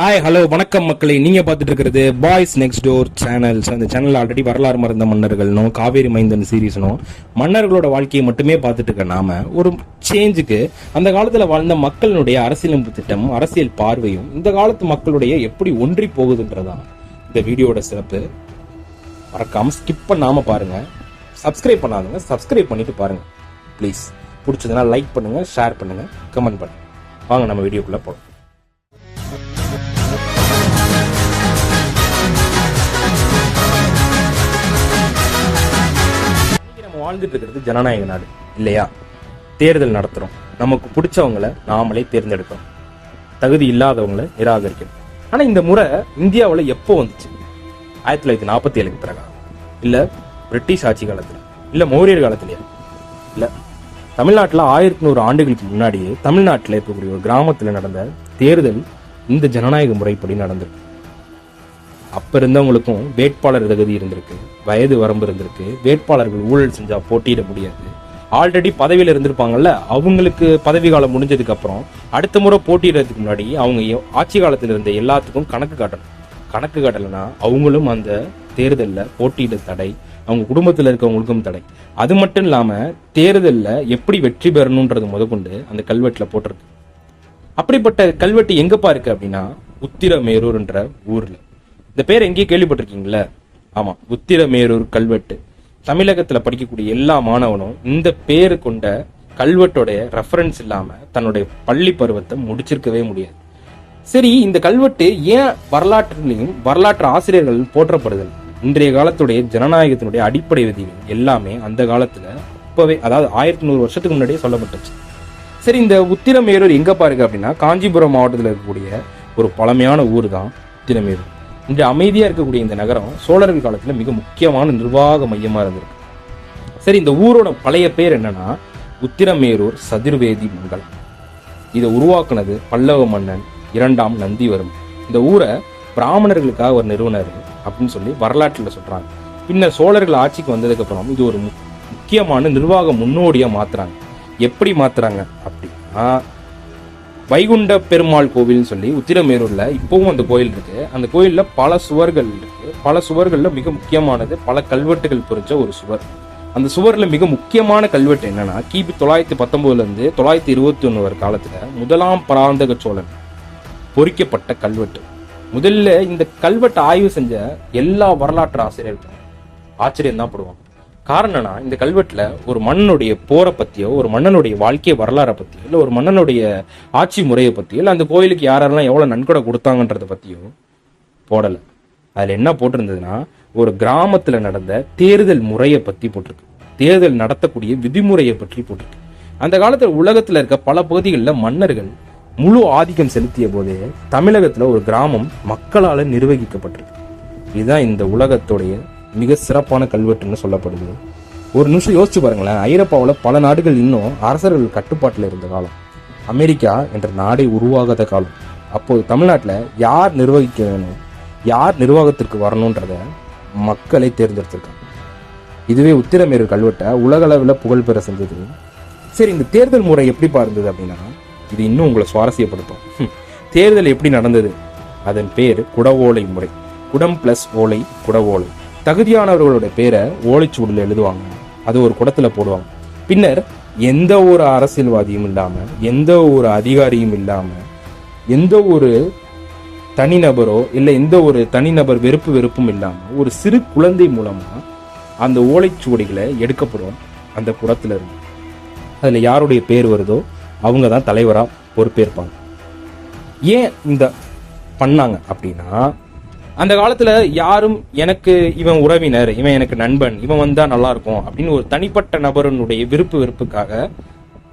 Hi hello வணக்கம் மக்களை, நீங்க பார்த்துட்டு இருக்கிறது பாய்ஸ் நெக்ஸ்ட் டோர் சேனல்ஸ். அந்த சேனல் ஆல்ரெடி வரலாறு மறந்த மன்னர்கள்னும் காவேரி மைந்தன் சீரீஸ்னும் மன்னர்களோட வாழ்க்கையை மட்டுமே பார்த்துட்டு இருக்க நாம ஒரு சேஞ்சுக்கு அந்த காலத்துல வாழ்ந்த மக்களுடைய அரசியலமைப்பு திட்டம், அரசியல் பார்வையும் இந்த காலத்து மக்களுடைய எப்படி ஒன்றி போகுதுன்றதான் இந்த வீடியோட சிறப்பு. மறக்காம ஸ்கிப் பண்ணாம பாருங்க. சப்ஸ்கிரைப் பண்ணாதுங்க, சப்ஸ்கிரைப் பண்ணிட்டு பாருங்க ப்ளீஸ். பிடிச்சதுன்னா லைக் பண்ணுங்க, ஷேர் பண்ணுங்க, கமெண்ட் பண்ணுங்க. வாங்க நம்ம வீடியோக்குள்ள போகலாம். வாழ்ந்துட்டு இருக்கிறது ஜனநாயக நாடு இல்லையா? தேர்தல் நடத்துறோம், நமக்கு பிடிச்சவங்களை நாமளே தேர்ந்தெடுக்கிறோம், தகுதி இல்லாதவங்களை நிராகரிக்கணும். ஆனா இந்த முறை இந்தியாவில் எப்போ வந்துச்சு? 1947 பிரகாரம், இல்ல பிரிட்டிஷ் ஆட்சி காலத்துல, இல்ல மௌரியர் காலத்திலயா? இல்ல தமிழ்நாட்டில் 1100 ஆண்டுகளுக்கு முன்னாடியே தமிழ்நாட்டில் இருக்கக்கூடிய ஒரு கிராமத்துல நடந்த தேர்தல் இந்த ஜனநாயக முறைப்படி நடந்திருக்கு. அப்ப இருந்தவங்களுக்கும் வேட்பாளர் தகுதி இருந்திருக்கு, வயது வரம்பு இருந்திருக்கு, வேட்பாளர்கள் ஊழல் செஞ்சா போட்டியிட முடியாது, ஆல்ரெடி பதவியில இருந்திருப்பாங்கல்ல, அவங்களுக்கு பதவி காலம் முடிஞ்சதுக்கு அப்புறம் அடுத்த முறை போட்டியிடறதுக்கு முன்னாடி அவங்க ஆட்சி காலத்தில் இருந்த எல்லாத்துக்கும் கணக்கு காட்டணும். கணக்கு காட்டலைன்னா அவங்களும் அந்த தேர்தலில் போட்டியிட தடை, அவங்க குடும்பத்தில் இருக்கவங்களுக்கும் தடை. அது மட்டும் இல்லாம தேர்தலில் எப்படி வெற்றி பெறணும்ன்றது முதற்கொண்டு அந்த கல்வெட்டுல போட்டிருக்கு. அப்படிப்பட்ட கல்வெட்டு எங்கப்பா இருக்கு அப்படின்னா உத்திரமேரூர்ன்ற ஊர்ல. இந்த பேர் எங்கேயும் கேள்விப்பட்டிருக்கீங்களா? ஆமா, உத்திரமேரூர் கல்வெட்டு. தமிழகத்துல படிக்கக்கூடிய எல்லா மாணவனும் இந்த பேரு கொண்ட கல்வெட்டோடைய ரெஃபரன்ஸ் இல்லாம தன்னுடைய பள்ளி பருவத்தை முடிச்சிருக்கவே முடியாது. சரி, இந்த கல்வெட்டு ஏன் வரலாற்றிலையும் வரலாற்று ஆசிரியர்கள் போற்றப்படுதல்? இன்றைய காலத்துடைய ஜனநாயகத்தினுடைய அடிப்படை விதிகள் எல்லாமே அந்த காலத்துல இப்பவே, அதாவது 1100 வருஷத்துக்கு முன்னாடியே சொல்லப்பட்டுச்சு. சரி, இந்த உத்திரமேரூர் எங்க பாருங்க அப்படின்னா காஞ்சிபுரம் மாவட்டத்தில் இருக்கக்கூடிய ஒரு பழமையான ஊர் தான் உத்திரமேரூர். இன்று அமைதியா இருக்கக்கூடிய இந்த நகரம் சோழர்கள் காலத்துல மிக முக்கியமான நிர்வாக மையமா இருந்திருக்கு. சரி, இந்த ஊரோட பழைய பேர் என்னன்னா உத்திரமேரூர் சதுர்வேதி மங்கலம். இதை உருவாக்குனது பல்லவ மன்னன் 2ஆம் நந்திவர்மன். இந்த ஊரை பிராமணர்களுக்காக ஒரு நிறுவனர் அப்படின்னு சொல்லி வரலாற்றுல சொல்றாங்க. பின்னர் சோழர்கள் ஆட்சிக்கு வந்ததுக்கு அப்புறம் இது ஒரு முக்கியமான நிர்வாக முன்னோடியா மாத்துறாங்க. எப்படி மாத்துறாங்க அப்படின்னா, வைகுண்ட பெருமாள் கோவில்னு சொல்லி உத்திரமேரூர்ல இப்பவும் அந்த கோயில் இருக்கு. அந்த கோயில்ல பல சுவர்கள் இருக்கு. பல சுவர்கள்ல மிக முக்கியமானது பல கல்வெட்டுகள் பொறிச்ச ஒரு சுவர். அந்த சுவர்ல மிக முக்கியமான கல்வெட்டு என்னன்னா, கிபி 919 இருந்து 921 வரை காலத்துல 1ஆம் பராந்தக சோழன் பொறிக்கப்பட்ட கல்வெட்டு. முதல்ல இந்த கல்வெட்டை ஆய்வு செஞ்ச எல்லா வரலாற்று ஆசிரியர்களும் ஆச்சரியம் தான் படுவாங்க. காரணம்னா, இந்த கல்வெட்டுல ஒரு மன்னனுடைய போரை பத்தியோ, ஒரு மன்னனுடைய வாழ்க்கை வரலாறை பத்தியோ, இல்ல ஒரு மன்னனுடைய ஆட்சி முறையை பத்தியோ, இல்ல அந்த கோயிலுக்கு யாரெல்லாம் எவ்வளவு நன்கொடை கொடுத்தாங்கன்றத பத்தியோ போடல. அதுல என்ன போட்டிருந்ததுன்னா, ஒரு கிராமத்துல நடந்த தேர்தல் முறையை பத்தி போட்டிருக்கு, தேர்தல் நடத்தக்கூடிய விதிமுறையை பற்றி போட்டிருக்கு. அந்த காலத்துல உலகத்துல இருக்க பல பகுதிகளில் மன்னர்கள் முழு ஆதிக்கம் செலுத்திய போதே தமிழகத்துல ஒரு கிராமம் மக்களால நிர்வகிக்கப்பட்டிருக்கு. இதுதான் இந்த உலகத்துடைய மிக சிறப்பான கல்வெட்டுன்னு சொல்லப்படுது. ஒரு நிமிஷம் யோசிச்சு பாருங்களேன், ஐரோப்பாவில் பல நாடுகள் இன்னும் அரசர்கள் கட்டுப்பாட்டில் இருந்த காலம், அமெரிக்கா என்ற நாடே உருவாகாத காலம். அப்போது தமிழ்நாட்டில் யார் நிர்வகிக்க வேணும், யார் நிர்வாகத்திற்கு வரணுன்றத மக்களை தேர்ந்தெடுத்திருக்காங்க. இதுவே உத்திரமேரூர் கல்வெட்டை உலக அளவில் புகழ்பெற செஞ்சது. சரி, இந்த தேர்தல் முறை எப்படி இருந்தது அப்படின்னா, இது இன்னும் உங்களை சுவாரஸ்யப்படுத்தும். தேர்தல் எப்படி நடந்தது? அதன் பேர் குடவோலை முறை. குடம் பிளஸ் ஓலை, குடவோலை. தகுதியானவர்களோட பேரை ஓலைச்சூடில் எழுதுவாங்க, அது ஒரு குடத்துல போடுவாங்க. பின்னர் எந்த ஒரு அரசியல்வாதியும் இல்லாம, எந்த ஒரு அதிகாரியும் இல்லாம, எந்த ஒரு தனிநபரோ இல்ல எந்த ஒரு தனிநபர் வெறுப்பும் இல்லாம ஒரு சிறு குழந்தை மூலமா அந்த ஓலைச்சுவடிகளை எடுக்கப்படும் அந்த குடத்துல இருந்து. அதுல யாருடைய பேர் வருதோ அவங்க தான் தலைவரா பொறுப்பேற்பாங்க. ஏன் இந்த பண்ணாங்க அப்படின்னா, அந்த காலத்துல யாரும் எனக்கு இவன் உறவினர், இவன் எனக்கு நண்பன், இவன் வந்தா நல்லா இருக்கும் அப்படின்னு ஒரு தனிப்பட்ட நபருடைய வெறுப்புக்காக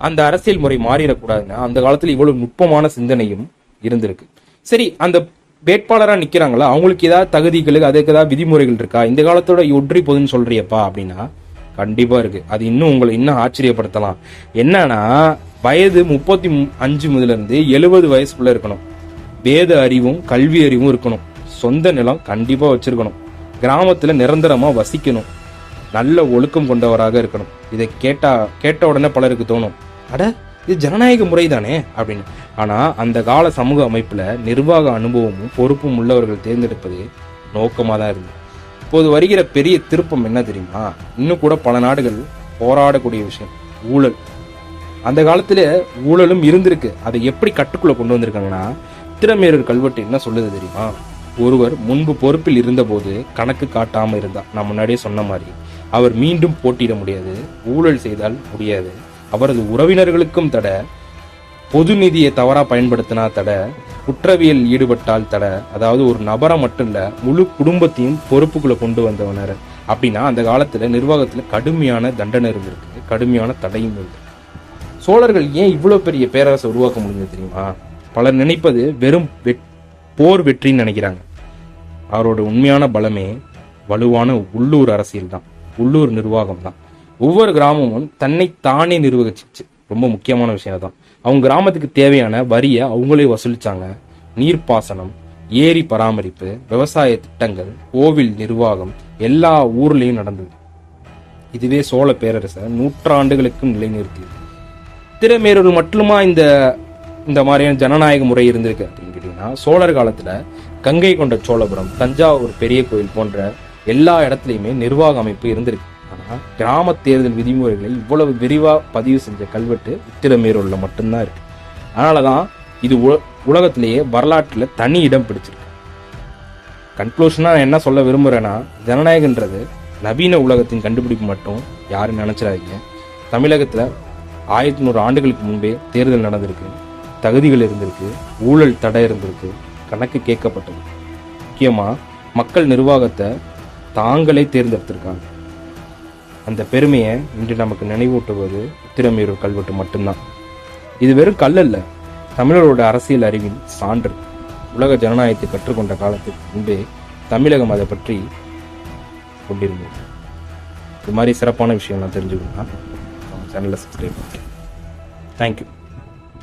அந்த அரசியல் முறை மாறிடக்கூடாதுன்னு அந்த காலத்துல இவ்வளவு நுட்பமான சிந்தனையும் இருந்திருக்கு. சரி, அந்த வேட்பாளரா நிக்கிறாங்களா, அவங்களுக்கு ஏதாவது தகுதிகளுக்கு அதுக்கு ஏதாவது விதிமுறைகள் இருக்கா? இந்த காலத்தோட ஒன்றி போதுன்னு சொல்றியப்பா அப்படின்னா கண்டிப்பா இருக்கு. அது இன்னும் உங்களை இன்னும் ஆச்சரியப்படுத்தலாம். என்னன்னா, வயது 35 முதல இருந்து 70 வயசுக்குள்ள இருக்கணும், வேத அறிவும் கல்வி அறிவும் இருக்கணும், சொந்த நிலம் கண்டிப்பா வச்சிருக்கணும், கிராமத்துல நிரந்தரமா வசிக்கணும், நல்ல ஒழுக்கம் கொண்டவராக இருக்கணும். இதை கேட்ட உடனே பலருக்கு தோணும், அட இது ஜனநாயக முறை தானே அப்படின்னு. ஆனா அந்த கால சமூக அமைப்புல நிர்வாக அனுபவமும் பொறுப்பும் உள்ளவர்கள் தேர்ந்தெடுப்பது நோக்கமா தான் இருந்தது. இப்போது வருகிற பெரிய திருப்பம் என்ன தெரியுமா? இன்னும் கூட பல நாடுகள் போராடக்கூடிய விஷயம் ஊழல். அந்த காலத்துல ஊழலும் இருந்திருக்கு. அதை எப்படி கட்டுக்குள்ள கொண்டு வந்திருக்காங்கன்னா, உத்திரமேரூர் கல்வெட்டு என்ன சொல்லுது தெரியுமா? ஒருவர் முன்பு பொறுப்பில் இருந்தபோது கணக்கு காட்டாம இருந்தா, நான் முன்னாடியே சொன்ன மாதிரி, அவர் மீண்டும் போட்டியிட முடியாது, ஊழல் செய்தால் முடியாது, அவரது உறவினர்களுக்கும் தடை, பொது நிதியை தவறா பயன்படுத்தினா தடை, குற்றவியல் ஈடுபட்டால் தடை. அதாவது ஒரு நபரை மட்டும் இல்ல, முழு குடும்பத்தையும் பொறுப்புக்குள்ள கொண்டு வந்தவனர். அப்படின்னா அந்த காலத்துல நிர்வாகத்துல கடுமையான தண்டனை இருந்திருக்கு, கடுமையான தடையும் இருக்கு. சோழர்கள் ஏன் இவ்வளவு பெரிய பேரரசை உருவாக்க முடிஞ்சது தெரியுமா? பலர் நினைப்பது வெறும் போர் வெற்றின்னு நினைக்கிறாங்க. அவரோட உண்மையான பலமே வலுவான உள்ளூர் அரசியல் தான், உள்ளூர் நிர்வாகம் தான். ஒவ்வொரு கிராமமும் தன்னை தானே நிர்வகிச்சிச்சு. ரொம்ப முக்கியமான விஷயம் தான். அவங்க கிராமத்துக்கு தேவையான வரியை அவங்களே வசூலிச்சாங்க. நீர்ப்பாசனம், ஏரி பராமரிப்பு, விவசாய திட்டங்கள், கோவில் நிர்வாகம் எல்லா ஊர்லயும் நடந்தது. இதுவே சோழ பேரரசை நூற்றாண்டுகளுக்கும் நிலைநிறுத்தியது. உத்திரமேரூர் மட்டுமா இந்த மாதிரியான ஜனநாயக முறை இருந்திருக்கு அப்படின்னு கேட்டீங்கன்னா, சோழர் காலத்துல கங்கை கொண்ட சோழபுரம், தஞ்சாவூர் பெரிய கோயில் போன்ற எல்லா இடத்துலயுமே நிர்வாக அமைப்பு இருந்திருக்கு. ஆனா கிராம தேர்தல் விதிமுறைகளை இவ்வளவு விரிவா பதிவு செஞ்ச கல்வெட்டு உத்திரமேரூர்ல மட்டும்தான் இருக்கு. அதனாலதான் இது உலகத்திலேயே வரலாற்றுல தனி இடம் பிடிச்சிருக்கு. கன்க்ளூஷனா என்ன சொல்ல விரும்புறேன்னா, ஜனநாயகன்றது நவீன உலகத்தின் கண்டுபிடிப்பு மட்டும் யாரும் நினைச்சிடாதீங்க. தமிழகத்துல 1100 ஆண்டுகளுக்கு முன்பே தேர்தல் நடந்திருக்கு, தகுதிகள் இருந்திருக்கு, ஊழல் தடை இருந்திருக்கு, கணக்கு கேட்கப்பட்டது. முக்கியமா மக்கள் நிர்வாகத்தை தாங்களே தேர்ந்தெடுத்திருக்காங்க. அந்த பெருமையை இன்று நமக்கு நினைவூட்டுவது உத்திரமேரூர் கல்வெட்டு மட்டும்தான். இது வெறும் கல் அல்ல, தமிழரோட அரசியல் அறிவின் சான்று. உலக ஜனநாயகத்தை கற்றுக்கொண்ட காலத்துக்கு முன்பே தமிழகம் அதை பற்றி கொண்டிருந்தது. இது மாதிரி சிறப்பான விஷயம் நான் தெரிஞ்சுக்கணும்னா நம்ம சேனலை சப்ஸ்கிரைப் பண்ணுங்க. தேங்க்யூ.